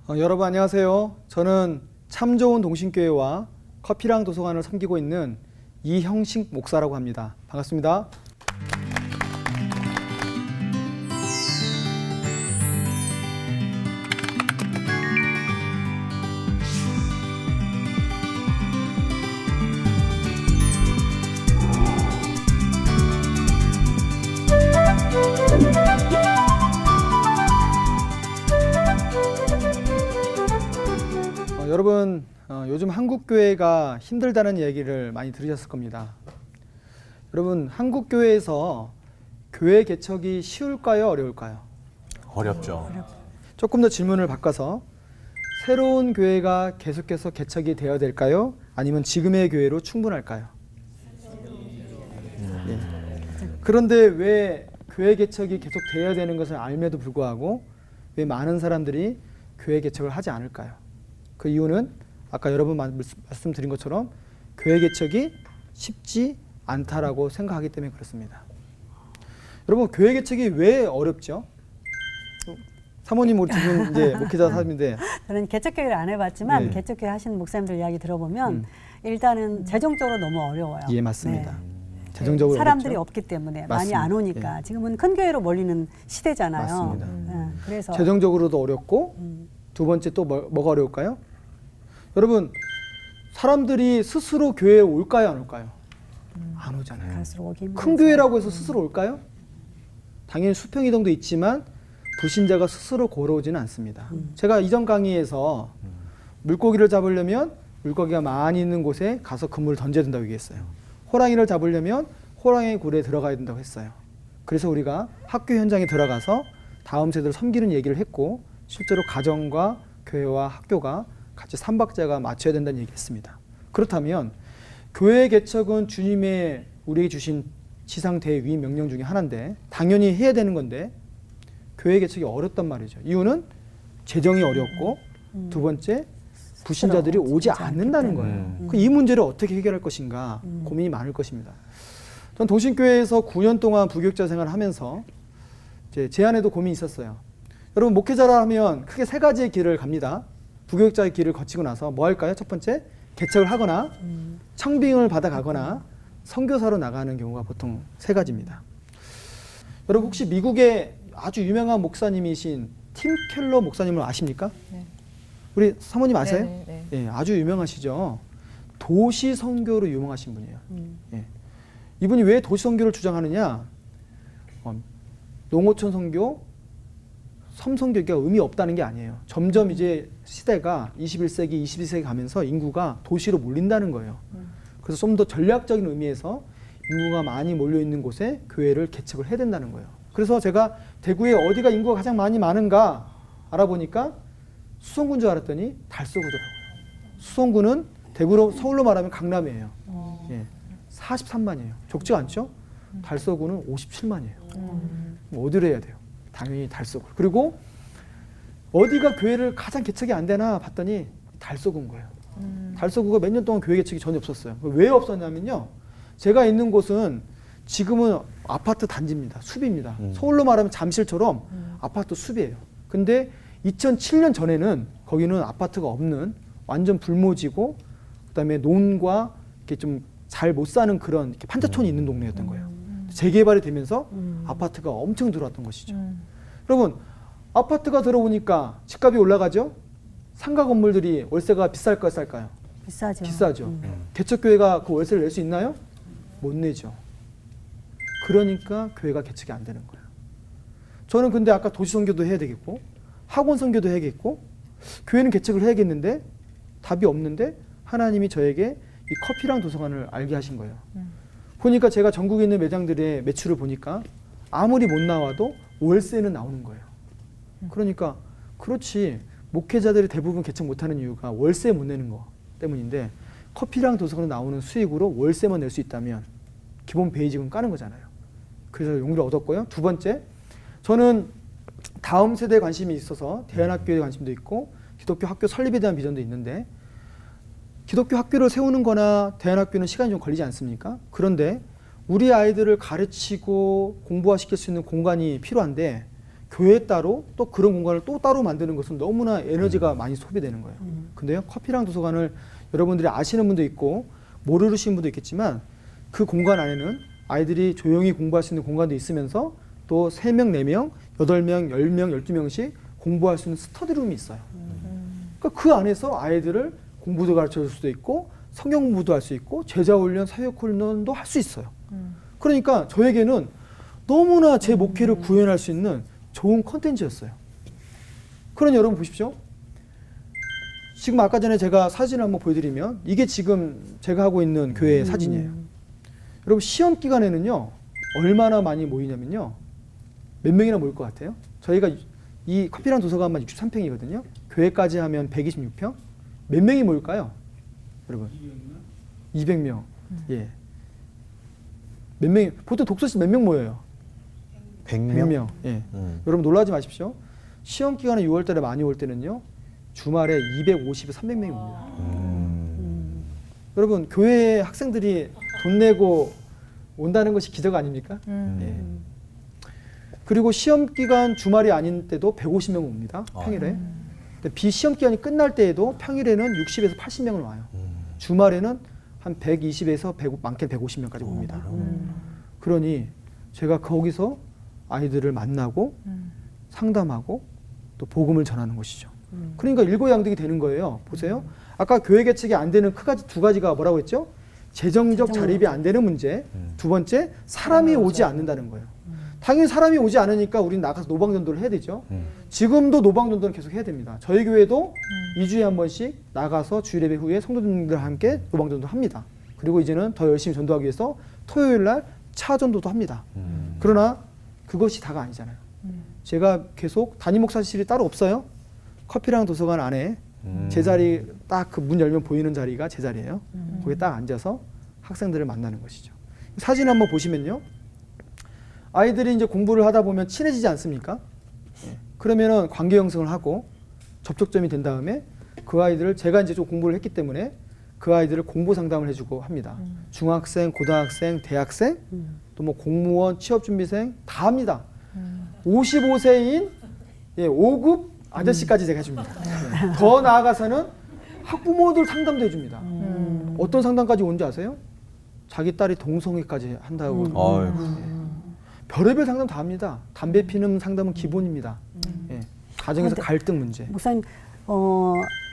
여러분 안녕하세요. 저는 참 좋은 동신교회와 커피랑 도서관을 섬기고 있는 이형식 목사라고 합니다. 반갑습니다. 여러분 요즘 한국교회가 힘들다는 얘기를 많이 들으셨을 겁니다. 여러분 한국교회에서 교회 개척이 쉬울까요? 어려울까요? 어렵죠. 조금 더 질문을 바꿔서 새로운 교회가 계속해서 개척이 되어야 될까요? 아니면 지금의 교회로 충분할까요? 예. 그런데 왜 교회 개척이 계속 되어야 되는 것을 알면도 불구하고 왜 많은 사람들이 교회 개척을 하지 않을까요? 그 이유는 아까 여러분 말씀드린 것처럼 교회 개척이 쉽지 않다라고 생각하기 때문에 그렇습니다. 여러분 교회 개척이 왜 어렵죠? 사모님 우리 지금 이제 목회자 사람인데 저는 개척교회를 안 해봤지만 네. 개척교회 하시는 목사님들 이야기 들어보면 일단은 재정적으로 너무 어려워요. 예 맞습니다. 네. 재정적으로 사람들이 어렵죠? 없기 때문에 맞습니다. 많이 안 오니까 지금은 큰 교회로 몰리는 시대잖아요. 맞습니다. 그래서 재정적으로도 어렵고 두 번째 또 뭐가 어려울까요? 여러분 사람들이 스스로 교회에 올까요 안 올까요? 안 오잖아요. 갈수록 오기 힘들죠. 큰 교회라고 해서 스스로 올까요? 당연히 수평이동도 있지만 불신자가 스스로 걸어오지는 않습니다. 제가 이전 강의에서 물고기를 잡으려면 물고기가 많이 있는 곳에 가서 그물을 던져야 된다고 얘기했어요. 호랑이를 잡으려면 호랑이 굴에 들어가야 된다고 했어요. 그래서 우리가 학교 현장에 들어가서 다음 세대를 섬기는 얘기를 했고 실제로 가정과 교회와 학교가 같이 삼박자가 맞춰야 된다는 얘기했습니다. 그렇다면 교회 개척은 주님의 우리에게 주신 지상 대위 명령 중에 하나인데 당연히 해야 되는 건데 교회 개척이 어렵단 말이죠. 이유는 재정이 어렵고 두 번째 불신자들이 오지 않는다는 거예요. 이 문제를 어떻게 해결할 것인가 고민이 많을 것입니다. 전 동신교회에서 9년 동안 부교육자 생활을 하면서 제 안에도 고민이 있었어요. 여러분 목회자라 하면 크게 세 가지의 길을 갑니다. 부교육자의 길을 거치고 나서 뭐 할까요? 첫 번째 개척을 하거나 청빙을 받아가거나 선교사로 나가는 경우가 보통 세 가지입니다. 여러분 혹시 미국의 아주 유명한 목사님이신 팀 켈러 목사님을 아십니까? 네. 우리 사모님 아세요? 네. 예, 아주 유명하시죠. 도시 선교로 유명하신 분이에요. 예. 이분이 왜 도시 선교를 주장하느냐? 농어촌 선교, 섬선교가 의미 없다는 게 아니에요. 점점 이제 시대가 21세기, 22세기 가면서 인구가 도시로 몰린다는 거예요. 그래서 좀 더 전략적인 의미에서 인구가 많이 몰려 있는 곳에 교회를 개척을 해야 된다는 거예요. 그래서 제가 대구에 어디가 인구가 가장 많이 많은가 알아보니까 수성구인 줄 알았더니 달서구더라고요. 수성구는 대구로 서울로 말하면 강남이에요. 예, 43만이에요. 적지 않죠? 달서구는 57만이에요. 어디로 해야 돼요? 당연히 달서구. 그리고 어디가 교회를 가장 개척이 안 되나 봤더니 달서구인 거예요. 달서구가 몇 년 동안 교회 개척이 전혀 없었어요. 왜 없었냐면요. 제가 있는 곳은 지금은 아파트 단지입니다. 숲입니다. 서울로 말하면 잠실처럼 아파트 숲이에요. 근데 2007년 전에는 거기는 아파트가 없는 완전 불모지고 그다음에 논과 이렇게 좀 잘 못 사는 그런 이렇게 판자촌이 있는 동네였던 거예요. 재개발이 되면서 아파트가 엄청 들어왔던 것이죠. 여러분 아파트가 들어오니까 집값이 올라가죠. 상가 건물들이 월세가 비쌀까요, 쌀까요? 비싸죠. 비싸죠. 개척교회가 그 월세를 낼 수 있나요? 못 내죠. 그러니까 교회가 개척이 안 되는 거예요. 저는 근데 아까 도시 선교도 해야 되겠고 학원 선교도 해야겠고 교회는 개척을 해야겠는데 답이 없는데 하나님이 저에게 이 커피랑 도서관을 알게 하신 거예요. 보니까 제가 전국에 있는 매장들의 매출을 보니까 아무리 못 나와도 월세는 나오는 거예요. 그러니까 그렇지 목회자들이 대부분 개척 못하는 이유가 월세 못 내는 거 때문인데 커피랑 도서관에 나오는 수익으로 월세만 낼 수 있다면 기본 베이직은 까는 거잖아요. 그래서 용기를 얻었고요. 두 번째, 저는 다음 세대에 관심이 있어서 대안학교에 관심도 있고 기독교 학교 설립에 대한 비전도 있는데 기독교 학교를 세우는 거나 대안학교는 시간이 좀 걸리지 않습니까? 그런데 우리 아이들을 가르치고 공부화시킬 수 있는 공간이 필요한데 교회 따로 또 그런 공간을 또 따로 만드는 것은 너무나 에너지가 많이 소비되는 거예요. 근데요, 커피랑 도서관을 여러분들이 아시는 분도 있고 모르시는 분도 있겠지만 그 공간 안에는 아이들이 조용히 공부할 수 있는 공간도 있으면서 또 3명, 4명, 8명, 10명, 12명씩 공부할 수 있는 스터디룸이 있어요. 그러니까 그 안에서 아이들을 공부도 가르쳐 줄 수도 있고 성경 공부도 할 수 있고 제자 훈련, 사역 훈련도 할 수 있어요. 그러니까 저에게는 너무나 제 목회를 구현할 수 있는 좋은 컨텐츠였어요. 그러니 여러분 보십시오. 지금 아까 전에 제가 사진을 한번 보여드리면 이게 지금 제가 하고 있는 교회 사진이에요. 여러분 시험 기간에는요 얼마나 많이 모이냐면요 몇 명이나 모일 것 같아요? 저희가 이 커피랑 도서관만 63평이거든요. 교회까지 하면 126평. 몇 명이 모일까요? 여러분 200명. 예. 몇 명이 보통 독서실 몇 명 모여요? 100명. 예. 여러분 놀라지 마십시오. 시험 기간에 6월 달에 많이 올 때는요. 주말에 250에서 300명이 옵니다. 여러분 교회 학생들이 돈 내고 온다는 것이 기적 아닙니까? 예. 그리고 시험 기간 주말이 아닌 때도 150명 옵니다. 평일에. 근데 비시험 기간이 끝날 때에도 평일에는 60에서 80명을 와요. 주말에는 한 120에서 100, 많게는 150명까지 옵니다. 그러니 제가 거기서 아이들을 만나고 상담하고 또 복음을 전하는 것이죠. 그러니까 일거양득이 되는 거예요. 보세요. 아까 교회 개척이 안 되는 두 가지가 뭐라고 했죠? 재정적 자립이 안 되는 문제. 두 번째, 사람이 오지 않는다는 거예요. 당연히 사람이 오지 않으니까 우리는 나가서 노방전도를 해야 되죠. 지금도 노방전도는 계속 해야 됩니다. 저희 교회도 2주에 한 번씩 나가서 주일예배 후에 성도님들과 함께 노방전도 합니다. 그리고 이제는 더 열심히 전도하기 위해서 토요일 날 차전도도 합니다. 그러나 그것이 다가 아니잖아요. 제가 계속 담임 목사실이 따로 없어요. 커피랑 도서관 안에 제 자리 딱 그 문 열면 보이는 자리가 제 자리예요. 거기에 딱 앉아서 학생들을 만나는 것이죠. 사진 한번 보시면요. 아이들이 이제 공부를 하다 보면 친해지지 않습니까? 예. 그러면은 관계 형성을 하고 접촉점이 된 다음에 그 아이들을 제가 이제 좀 공부를 했기 때문에 그 아이들을 공부 상담을 해주고 합니다. 중학생, 고등학생, 대학생, 또 뭐 공무원, 취업준비생 다 합니다. 55세인 5급 아저씨까지 제가 해줍니다. 네. 더 나아가서는 학부모들 상담도 해줍니다. 어떤 상담까지 오는지 아세요? 자기 딸이 동성애까지 한다고. 별의별 상담 다 합니다. 담배 피는 상담은 기본입니다. 예. 가정에서 갈등 문제. 목사님,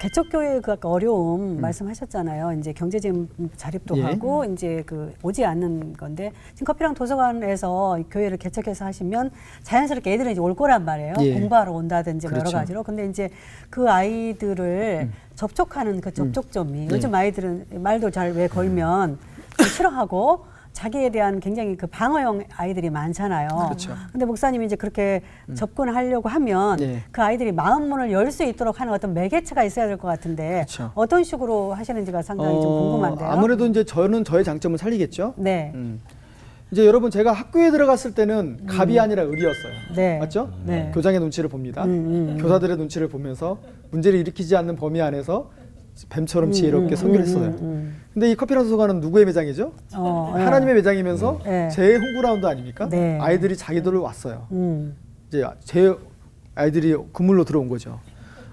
개척교회 그 아까 어려움 말씀하셨잖아요. 이제 경제적인 자립도 예. 하고 이제 그 오지 않는 건데 지금 커피랑 도서관에서 교회를 개척해서 하시면 자연스럽게 애들은 이제 올 거란 말이에요. 예. 공부하러 온다든지 뭐 그렇죠. 여러 가지로. 근데 이제 그 아이들을 접촉하는 그 접촉점이 요즘 아이들은 말도 잘 왜 걸면 좀 싫어하고 자기에 대한 굉장히 그 방어형 아이들이 많잖아요. 그렇죠. 근데 목사님이 이제 그렇게 접근하려고 하면 네. 그 아이들이 마음 문을 열 수 있도록 하는 어떤 매개체가 있어야 될 것 같은데 그렇죠. 어떤 식으로 하시는지가 상당히 좀 궁금한데요. 아무래도 이제 저는 저의 장점을 살리겠죠. 네. 이제 여러분 제가 학교에 들어갔을 때는 갑이 아니라 을이었어요. 네. 맞죠? 네. 교장의 눈치를 봅니다. 교사들의 눈치를 보면서 문제를 일으키지 않는 범위 안에서 뱀처럼 지혜롭게 선교를 했어요. 근데 이 커피랑 도서관은 누구의 매장이죠? 하나님의 매장이면서 네. 제 홈그라운드 아닙니까? 네. 아이들이 자기들을 왔어요. 이제 제 아이들이 그물로 들어온 거죠.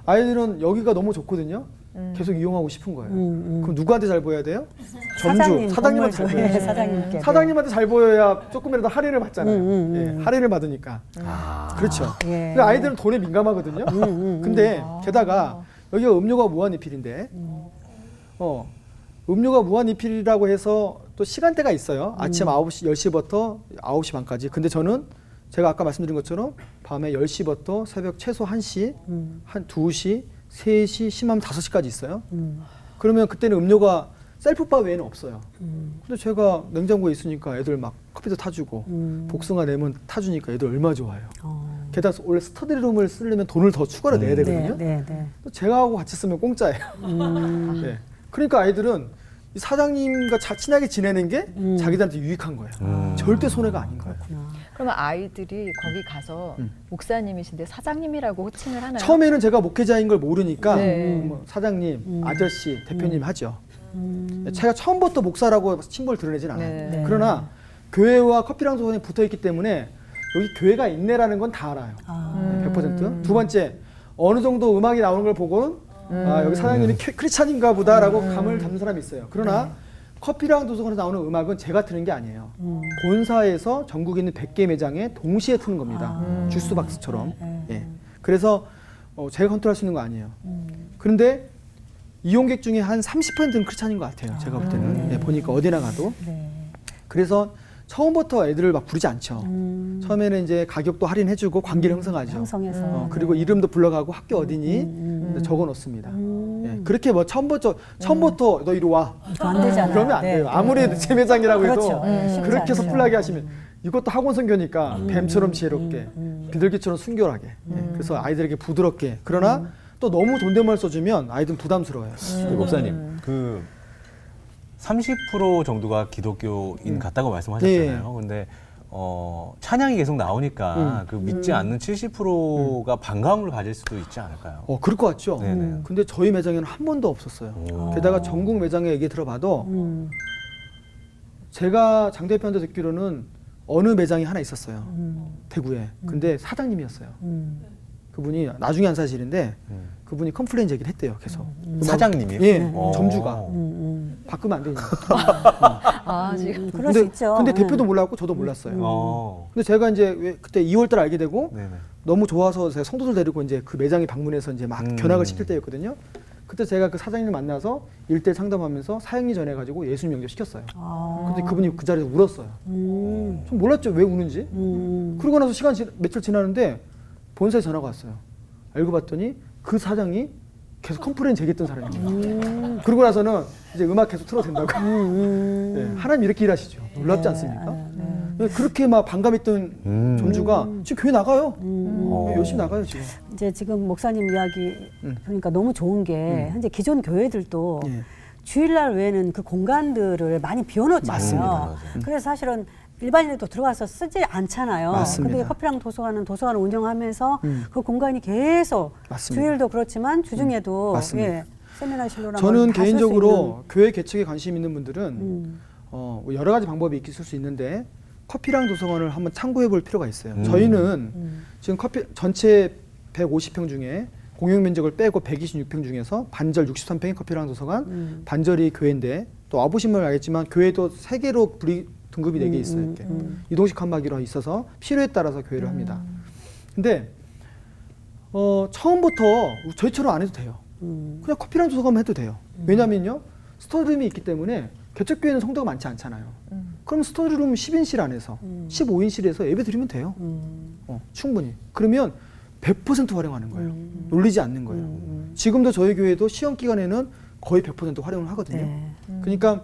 아이들은 여기가 너무 좋거든요. 계속 이용하고 싶은 거예요. 그럼 누구한테 잘 보여야 돼요? 점주, 사장님한테 잘 보여야 돼요. 사장님께. 사장님한테 잘 보여야 조금이라도 할인을 받잖아요. 예, 할인을 받으니까. 그렇죠. 예. 그러니까 아이들은 돈에 민감하거든요. 근데 게다가 여기가 음료가 무한리필인데 음료가 무한리필이라고 해서 또 시간대가 있어요. 아침 9시, 10시부터 9시 반까지. 근데 저는 제가 아까 말씀드린 것처럼 밤에 10시부터 새벽 최소 1시, 한 2시, 3시, 심하면 5시까지 있어요. 그러면 그때는 음료가 셀프바 외에는 없어요. 근데 제가 냉장고에 있으니까 애들 막 커피도 타주고 복숭아 레몬 타주니까 애들 얼마나 좋아요. 게다가 원래 스터디룸을 쓰려면 돈을 더 추가로 내야 되거든요. 네, 네. 제가 하고 같이 쓰면 공짜예요. 네. 그러니까 아이들은 이 사장님과 친하게 지내는 게 자기들한테 유익한 거예요. 절대 손해가 아닌 거예요. 그러면 아이들이 거기 가서 목사님이신데 사장님이라고 호칭을 하나요? 처음에는 제가 목회자인 걸 모르니까 네. 뭐 사장님, 아저씨, 대표님 하죠. 제가 처음부터 목사라고 칭벌 드러내진 않아요. 네. 네. 그러나 교회와 커피랑 도서관이 붙어 있기 때문에 여기 교회가 있네라는 건 다 알아요. 아. 100%. 두 번째, 어느 정도 음악이 나오는 걸 보고는 아, 여기 사장님이 크리스찬인가 보다라고 감을 잡는 사람이 있어요. 그러나 커피랑 도서관에서 나오는 음악은 제가 트는 게 아니에요. 본사에서 전국에 있는 100개 매장에 동시에 트는 겁니다. 주스박스처럼. 예. 그래서 제가 컨트롤할 수 있는 거 아니에요. 그런데 이용객 중에 한 30%는 크리스찬인 것 같아요. 제가 볼 때는. 예, 보니까 어디나 가도. 네. 그래서 처음부터 애들을 막 부르지 않죠. 처음에는 이제 가격도 할인해주고 관계를 형성하죠. 형성해서. 그리고 이름도 불러가고 학교 어디니 적어 놓습니다. 예, 그렇게 뭐 처음부터 너 이리 와. 안 되잖아요. 그러면 안 네, 돼요. 네, 아무리 네. 제 매장이라고 해도 그렇죠. 쉽지 그렇게 않죠. 섣불하게 하시면 이것도 학원 선교니까 뱀처럼 지혜롭게 비둘기처럼 순결하게 그래서 아이들에게 부드럽게 그러나 또 너무 돈대말 써주면 아이들은 부담스러워요. 목사님, 그 30% 정도가 기독교인 같다고 말씀하셨잖아요. 근데 찬양이 계속 나오니까 그 믿지 않는 70%가 반감을 가질 수도 있지 않을까요? 그럴 것 같죠. 네네. 근데 저희 매장에는 한 번도 없었어요. 오. 게다가 전국 매장에 얘기 들어봐도 제가 장 대표한테 듣기로는 어느 매장이 하나 있었어요. 대구에. 근데 사장님이었어요. 그분이 나중에 한 사실인데 그분이 컴플레인 제기를 했대요. 계속. 사장님이요? 예, 오. 점주가 바꾸면 안 되냐. 아, 지금 그럴 수 있죠. 근데 대표도 몰랐고 저도 몰랐어요. 근데 제가 이제 그때 2월달 알게 되고 네네. 너무 좋아서 제가 성도들 데리고 이제 그 매장에 방문해서 이제 막 견학을 시킬 때였거든요. 그때 제가 그 사장님을 만나서 1대1 상담하면서 사형리 전해가지고 예수님 영접 시켰어요. 근데 그분이 그 자리에서 울었어요. 좀 몰랐죠, 왜 우는지. 그러고 나서 며칠 지나는데 본사에 전화가 왔어요. 알고 봤더니 그 사장이 계속 컴플레인 제기했던 사람이에요. 그러고 나서는 이제 음악 계속 틀어도 된다고. 네, 하나님 이렇게 일하시죠. 놀랍지 않습니까? 그렇게 막 반감했던 점주가 지금 교회 나가요. 열심히 나가요 지금. 이제 지금 목사님 이야기 그러니까 너무 좋은 게 현재 기존 교회들도 예. 주일날 외에는 그 공간들을 많이 비워놓잖아요. 맞습니다. 그래서 사실은 일반인도 들어가서 쓰지 않잖아요. 맞습니다. 근데 커피랑 도서관은 도서관을 운영하면서 그 공간이 계속 맞습니다. 주일도 그렇지만 주중에도 맞습니다. 예, 세미나실로나 저는 개인적으로 교회 개척에 관심 있는 분들은 음. 여러 가지 방법이 있을 수 있는데 커피랑 도서관을 한번 참고해 볼 필요가 있어요. 저희는 지금 커피 전체 150평 중에 공용 면적을 빼고 126평 중에서 반절 63평이 커피랑 도서관, 반절이 교회인데 또 와보시면 알겠지만 교회도 3개로 등급이 4개 있어요. 이렇게 이동식 칸막이로 있어서 필요에 따라서 교회를 합니다. 근데 처음부터 저희처럼 안 해도 돼요. 그냥 커피랑 도서관만 해도 돼요. 왜냐면요 스터디룸이 있기 때문에 개척교회는 성도가 많지 않잖아요. 그럼 스터디룸 10인실 안에서 15인실에서 예배 드리면 돼요. 충분히. 그러면 100% 활용하는 거예요. 놀리지 않는 거예요. 지금도 저희 교회도 시험 기간에는 거의 100% 활용을 하거든요. 네. 그러니까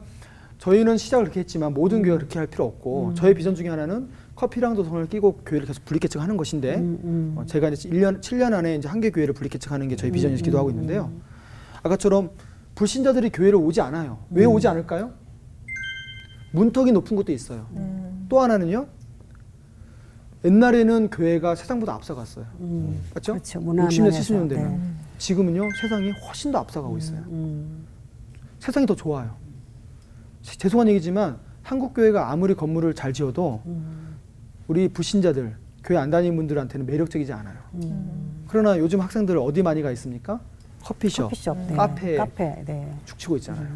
저희는 시작을 그렇게 했지만 모든 교회가 그렇게 할 필요 없고 저희 비전 중에 하나는 커피랑 도서관을 끼고 교회를 계속 분리개척하는 것인데 제가 이제 7년 안에 이제 한 개 교회를 분리개척하는 게 저희 비전에서 기도하고 있는데요. 아까처럼 불신자들이 교회를 오지 않아요. 왜 오지 않을까요? 문턱이 높은 것도 있어요. 또 하나는요. 옛날에는 교회가 세상보다 앞서갔어요. 맞죠? 그렇죠. 문화 60년, 면에서. 70년 되면. 네. 지금은요. 세상이 훨씬 더 앞서가고 있어요. 세상이 더 좋아요. 죄송한 얘기지만 한국 교회가 아무리 건물을 잘 지어도 우리 불신자들, 교회 안 다니는 분들한테는 매력적이지 않아요. 그러나 요즘 학생들 어디 많이 가 있습니까? 커피숍, 네. 카페 네. 죽치고 있잖아요.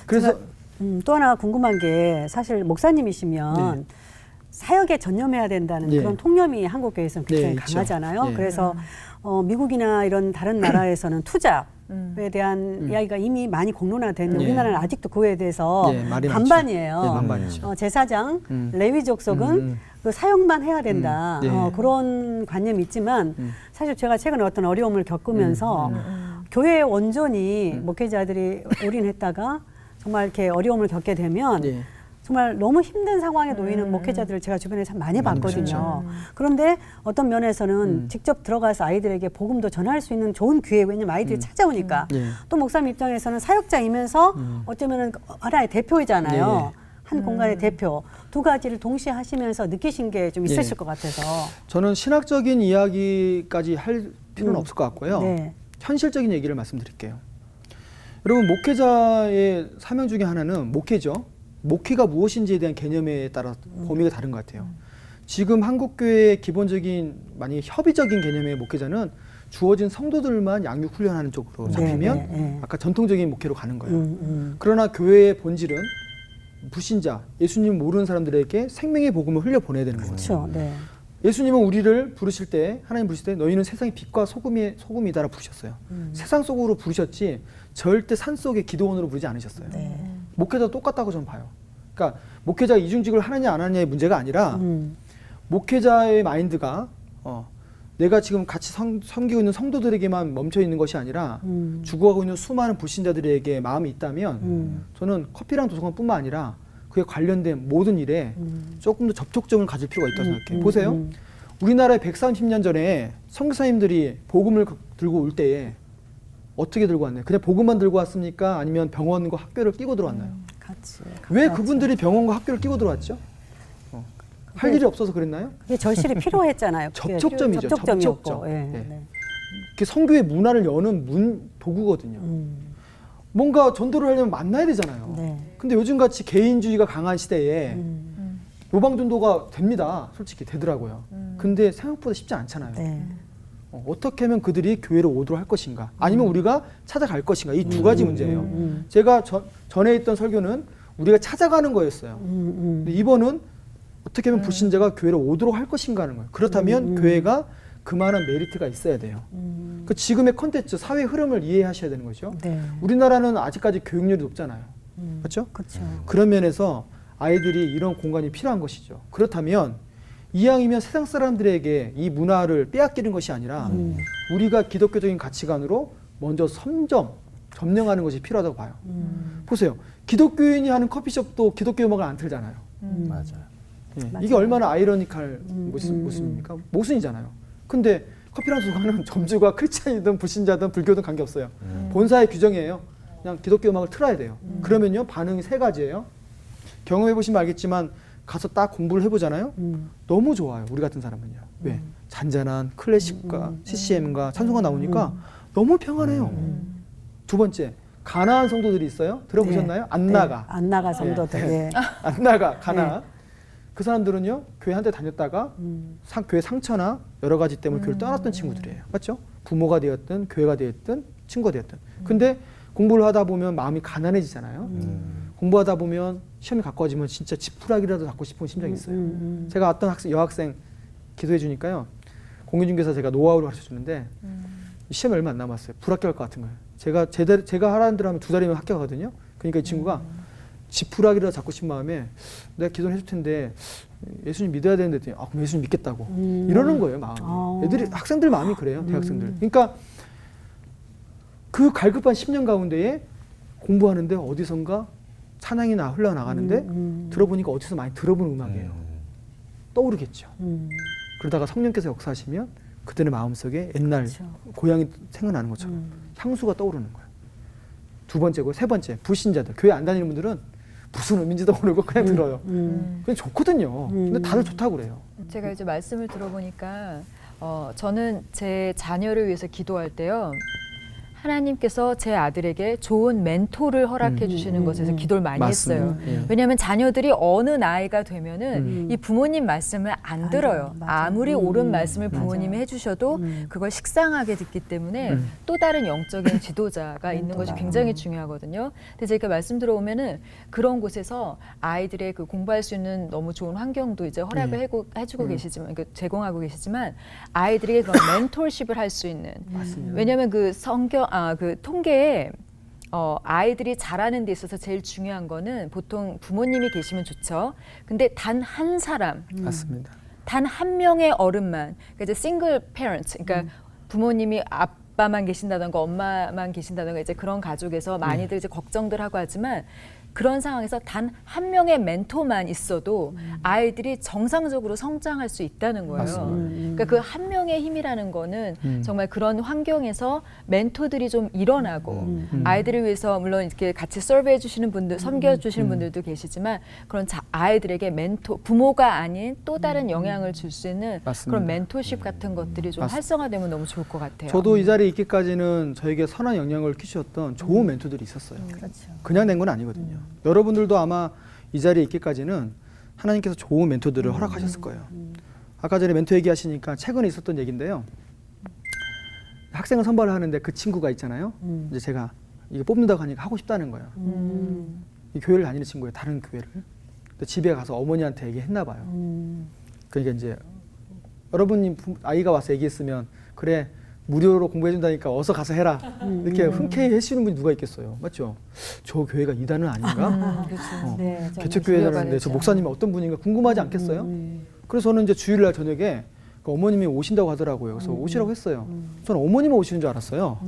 그래서 또 하나 궁금한 게 사실 목사님이시면 네. 사역에 전념해야 된다는 네. 그런 통념이 한국 교회에서는 굉장히 네, 있죠. 강하잖아요. 네. 그래서 미국이나 이런 다른 나라에서는 투자에 대한 이야기가 이미 많이 공론화됐는데 네. 우리나라는 아직도 그거에 대해서 네, 말이 반반이에요. 많죠. 네, 반반이죠. 제사장, 레위 족속은 그 사역만 해야 된다. 네. 그런 관념이 있지만 사실 제가 최근에 어떤 어려움을 겪으면서 교회에 온전히 목회자들이 올인했다가 정말 이렇게 어려움을 겪게 되면 네. 정말 너무 힘든 상황에 놓이는 목회자들을 제가 주변에 참 많이 봤거든요. 그런데 어떤 면에서는 직접 들어가서 아이들에게 복음도 전할 수 있는 좋은 기회, 왜냐면 아이들이 찾아오니까. 네. 또 목사님 입장에서는 사역자이면서 어쩌면은 하나의 대표이잖아요. 네. 한 공간의 대표. 두 가지를 동시에 하시면서 느끼신 게 좀 있으실 네. 것 같아서. 저는 신학적인 이야기까지 할 필요는 없을 것 같고요. 네. 현실적인 얘기를 말씀드릴게요. 여러분 목회자의 사명 중에 하나는 목회죠. 목회가 무엇인지에 대한 개념에 따라 범위가 다른 것 같아요. 지금 한국교회의 기본적인 만약 협의적인 개념의 목회자는 주어진 성도들만 양육 훈련하는 쪽으로 잡히면 네, 네, 네. 아까 전통적인 목회로 가는 거예요. 그러나 교회의 본질은 불신자, 예수님 모르는 사람들에게 생명의 복음을 흘려 보내야 되는 거예요. 그렇죠. 네. 예수님은 우리를 부르실 때 하나님 부르실 때 너희는 세상의 빛과 소금이다라 부르셨어요. 세상 속으로 부르셨지 절대 산속의 기도원으로 부르지 않으셨어요. 네. 목회자도 똑같다고 저는 봐요. 그러니까 목회자가 이중직을 하느냐 안 하느냐의 문제가 아니라 목회자의 마인드가 내가 지금 같이 섬기고 있는 성도들에게만 멈춰 있는 것이 아니라 죽어가고 있는 수많은 불신자들에게 마음이 있다면 저는 커피랑 도서관뿐만 아니라 그에 관련된 모든 일에 조금 더 접촉점을 가질 필요가 있다고 생각해요. 보세요. 우리나라에 130년 전에 선교사님들이 복음을 들고 올 때에 어떻게 들고 왔나요? 그냥 복음만 들고 왔습니까? 아니면 병원과 학교를 끼고 들어왔나요? 같이. 왜 같이. 그분들이 병원과 학교를 끼고 들어왔죠? 할 일이 없어서 그랬나요? 그게 절실히 필요했잖아요. 그게 접촉점이죠. 접촉점이었고. 접촉점. 예, 네. 네. 그게 선교의 문화를 여는 도구거든요. 뭔가 전도를 하려면 만나야 되잖아요. 네. 근데 요즘같이 개인주의가 강한 시대에 요방전도가 됩니다. 솔직히 되더라고요. 근데 생각보다 쉽지 않잖아요. 네. 어떻게 하면 그들이 교회로 오도록 할 것인가 아니면 우리가 찾아갈 것인가 이 두 가지 문제예요. 제가 전에 있던 설교는 우리가 찾아가는 거였어요. 근데 이번은 어떻게 하면 불신자가 교회로 오도록 할 것인가 하는 거예요. 그렇다면 교회가 그만한 메리트가 있어야 돼요. 그 지금의 컨텐츠, 사회 흐름을 이해하셔야 되는 거죠. 네. 우리나라는 아직까지 교육열이 높잖아요. 그렇죠? 그렇죠. 그런 면에서 아이들이 이런 공간이 필요한 것이죠. 그렇다면 이왕이면 세상 사람들에게 이 문화를 빼앗기는 것이 아니라 우리가 기독교적인 가치관으로 먼저 점령하는 것이 필요하다고 봐요. 보세요. 기독교인이 하는 커피숍도 기독교 음악을 안 틀잖아요. 맞아요. 예, 맞아요. 이게 얼마나 아이러니컬 모습입니까? 모순이잖아요. 근데 커피랑 도서관은 점주가 크리스찬이든 불신자든 불교든 관계없어요. 본사의 규정이에요. 그냥 기독교 음악을 틀어야 돼요. 그러면요 반응이 세 가지예요. 경험해 보시면 알겠지만 가서 딱 공부를 해보잖아요. 너무 좋아요. 우리 같은 사람은요. 왜? 잔잔한 클래식과 CCM과 찬송가 나오니까 너무 평안해요. 두 번째, 가나안 성도들이 있어요. 들어보셨나요? 네. 안 네. 나가. 안 나가 성도들. 예. 안 나가. 가나. 그 사람들은요 교회 한 대 다녔다가 교회 상처나 여러 가지 때문에 교회를 떠났던 친구들이에요. 맞죠? 부모가 되었든 교회가 되었든 친구가 되었든. 근데 공부를 하다 보면 마음이 가난해지잖아요. 공부하다 보면 시험이 가까워지면 진짜 지푸라기라도 갖고 싶은 심정이 있어요. 제가 어떤 여학생 기도해 주니까요. 공인중개사 제가 노하우를 가르쳐 주는데 시험이 얼마 안 남았어요. 불합격할 것 같은 거예요. 제가 하라는 대로 하면 2달이면 합격하거든요. 그러니까 이 친구가 지푸라기라도 잡고 싶은 마음에 내가 기도를 해줄 텐데 예수님 믿어야 되는데 그럼 예수님 믿겠다고 이러는 거예요. 마음이. 애들이 학생들 마음이 그래요. 대학생들. 그러니까 그 갈급한 10년 가운데에 공부하는데 어디선가 찬양이 흘러나가는데 들어보니까 어디서 많이 들어본 음악이에요. 떠오르겠죠. 그러다가 성령께서 역사하시면 그들의 마음속에 옛날 그렇죠. 고향이 생각나는 것처럼 향수가 떠오르는 거예요. 두 번째고 세 번째 불신자들 교회 안 다니는 분들은 무슨 의미인지도 모르고 그냥 들어요. 그냥 좋거든요. 근데 다들 좋다고 그래요. 제가 이제 말씀을 들어보니까 저는 제 자녀를 위해서 기도할 때요. 하나님께서 제 아들에게 좋은 멘토를 허락해 주시는 것에서 기도를 많이 맞습니다. 했어요. 예. 왜냐하면 자녀들이 어느 나이가 되면은 이 부모님 말씀을 안 들어요. 맞아요. 아무리 옳은 말씀을 부모님이 해주셔도 그걸 식상하게 듣기 때문에 또 다른 영적인 지도자가 있는 것이 굉장히 중요하거든요. 근데 제가 말씀 들어보면은 그런 곳에서 아이들의 그 공부할 수 있는 너무 좋은 환경도 이제 허락을 해주고 계시지만, 그러니까 제공하고 계시지만 아이들에게 그런 멘토십을 할 수 있는. 왜냐하면 그 그 통계에 아이들이 자라는 데 있어서 제일 중요한 거는 보통 부모님이 계시면 좋죠. 근데 단 한 사람, 맞습니다. 단 한 명의 어른만, 그러니까 이제 싱글 페런트, 그러니까 부모님이 아빠만 계신다던가 엄마만 계신다던가 이제 그런 가족에서 많이들 이제 걱정들 하고 하지만 그런 상황에서 단 한 명의 멘토만 있어도 아이들이 정상적으로 성장할 수 있다는 거예요. 그러니까 그 한 명의 힘이라는 거는 정말 그런 환경에서 멘토들이 좀 일어나고 아이들을 위해서 물론 이렇게 같이 서브해 주시는 분들, 섬겨 주시는 분들도 계시지만 그런 아이들에게 멘토, 부모가 아닌 또 다른 영향을 줄 수 있는 맞습니다. 그런 멘토십 같은 것들이 좀 맞습니다. 활성화되면 너무 좋을 것 같아요. 저도 이 자리에 있기까지는 저에게 선한 영향을 끼쳤던 좋은 멘토들이 있었어요. 그렇죠. 그냥 된 건 아니거든요. 여러분들도 아마 이 자리에 있기까지는 하나님께서 좋은 멘토들을 허락하셨을 거예요. 아까 전에 멘토 얘기하시니까 최근에 있었던 얘기인데요. 학생을 선발을 하는데 그 친구가 있잖아요. 이제 제가 이거 뽑는다고 하니까 하고 싶다는 거예요. 이 교회를 다니는 친구예요. 다른 교회를. 근데 집에 가서 어머니한테 얘기했나 봐요. 그러니까 이제 여러분이 아이가 와서 얘기했으면 그래 무료로 공부해준다니까 어서 가서 해라. 이렇게 흔쾌히 해주시는 분이 누가 있겠어요. 맞죠? 저 교회가 이단은 아닌가? 그렇죠. 네, 개척교회 다니는데 저 목사님이 어떤 분인가 궁금하지 않겠어요? 그래서 저는 이제 주일날 저녁에 그 어머님이 오신다고 하더라고요. 그래서 오시라고 했어요. 저는 어머님만 오시는 줄 알았어요.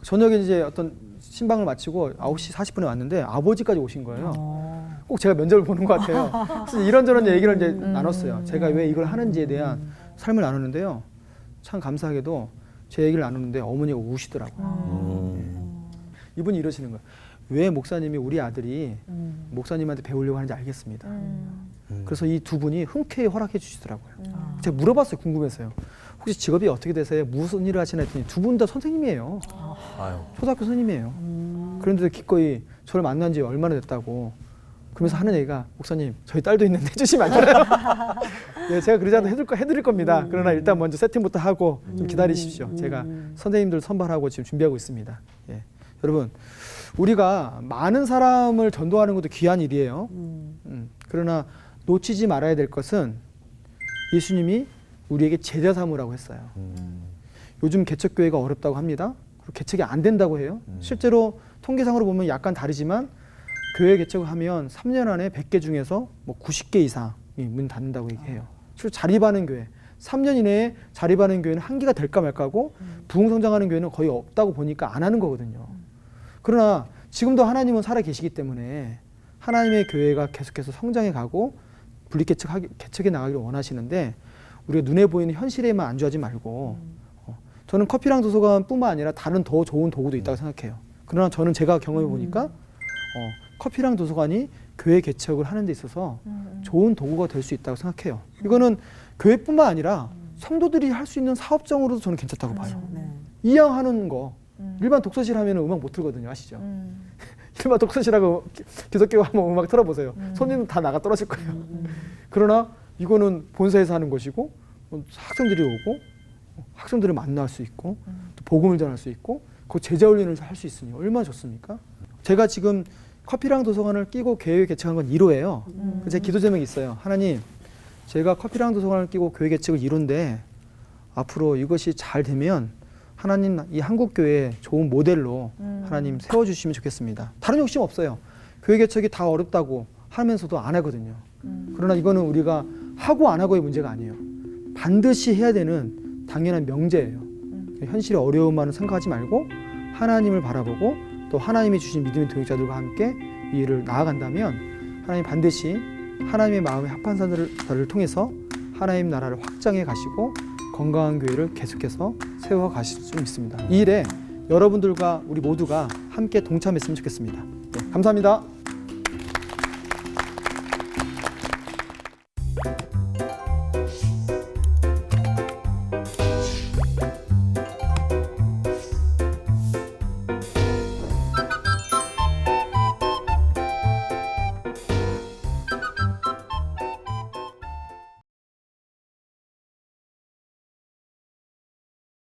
저녁에 이제 어떤 신방을 마치고 9시 40분에 왔는데 아버지까지 오신 거예요. 꼭 제가 면접을 보는 것 같아요. 그래서 이런저런 얘기를 이제 나눴어요. 제가 왜 이걸 하는지에 대한 삶을 나누는데요. 참 감사하게도 제 얘기를 나누는데 어머니가 우시더라고요. 이분이 이러시는 거예요. 왜 목사님이 우리 아들이 목사님한테 배우려고 하는지 알겠습니다. 그래서 이 두 분이 흔쾌히 허락해 주시더라고요. 제가 물어봤어요. 궁금해서요. 혹시 직업이 어떻게 되세요? 무슨 일을 하시나 했더니 두 분 다 선생님이에요. 아유. 초등학교 선생님이에요. 그런데도 기꺼이 저를 만난 지 얼마나 됐다고. 그러면서 하는 얘기가 목사님 저희 딸도 있는데 해주시면 안 되나요? 네, 제가 그러지 않아도 해드릴 겁니다. 그러나 일단 먼저 세팅부터 하고 좀 기다리십시오. 제가 선생님들 선발하고 지금 준비하고 있습니다. 예. 여러분 우리가 많은 사람을 전도하는 것도 귀한 일이에요. 그러나 놓치지 말아야 될 것은 예수님이 우리에게 제자 삼으라고 했어요. 요즘 개척교회가 어렵다고 합니다. 그리고 개척이 안 된다고 해요. 실제로 통계상으로 보면 약간 다르지만 교회 개척을 하면 3년 안에 100개 중에서 뭐 90개 이상이 문 닫는다고 얘기해요. 실제로 자립하는 교회 3년 이내에 자립하는 교회는 한 개가 될까 말까고 부흥성장하는 교회는 거의 없다고 보니까 안 하는 거거든요. 그러나 지금도 하나님은 살아 계시기 때문에 하나님의 교회가 계속해서 성장해 가고 개척해 나가기를 원하시는데 우리가 눈에 보이는 현실에만 안주하지 말고 저는 커피랑 도서관뿐만 아니라 다른 더 좋은 도구도 있다고 생각해요. 그러나 저는 제가 경험해 보니까 커피랑 도서관이 교회 개척을 하는 데 있어서 좋은 도구가 될 수 있다고 생각해요. 이거는 교회뿐만 아니라 성도들이 할 수 있는 사업장으로도 저는 괜찮다고 봐요. 이양하는 거 일반 독서실 하면 음악 못 틀거든요. 아시죠? 일반 독서실하고 기독교 한번 음악 틀어보세요. 손님 다 나가 떨어질 거예요. 그러나 이거는 본사에서 하는 것이고 학생들이 오고 학생들을 만날 수 있고 또 복음을 전할 수 있고 그 제자 훈련을 할 수 있으니 얼마나 좋습니까? 제가 지금 커피랑 도서관을 끼고 교회 개척한 건 1호예요. 제 기도 제목이 있어요. 하나님, 제가 커피랑 도서관을 끼고 교회 개척을 1호인데 앞으로 이것이 잘 되면 하나님 이 한국 교회에 좋은 모델로 하나님 세워주시면 좋겠습니다. 다른 욕심 없어요. 교회 개척이 다 어렵다고 하면서도 안 하거든요. 그러나 이거는 우리가 하고 안 하고의 문제가 아니에요. 반드시 해야 되는 당연한 명제예요. 현실의 어려움만은 생각하지 말고 하나님을 바라보고 또 하나님이 주신 믿음의 동역자들과 함께 이 일을 나아간다면 하나님 반드시 하나님의 마음에 합한 사람들을 통해서 하나님 나라를 확장해 가시고 건강한 교회를 계속해서 세워 가실 수 있습니다. 이 일에 여러분들과 우리 모두가 함께 동참했으면 좋겠습니다. 네, 감사합니다.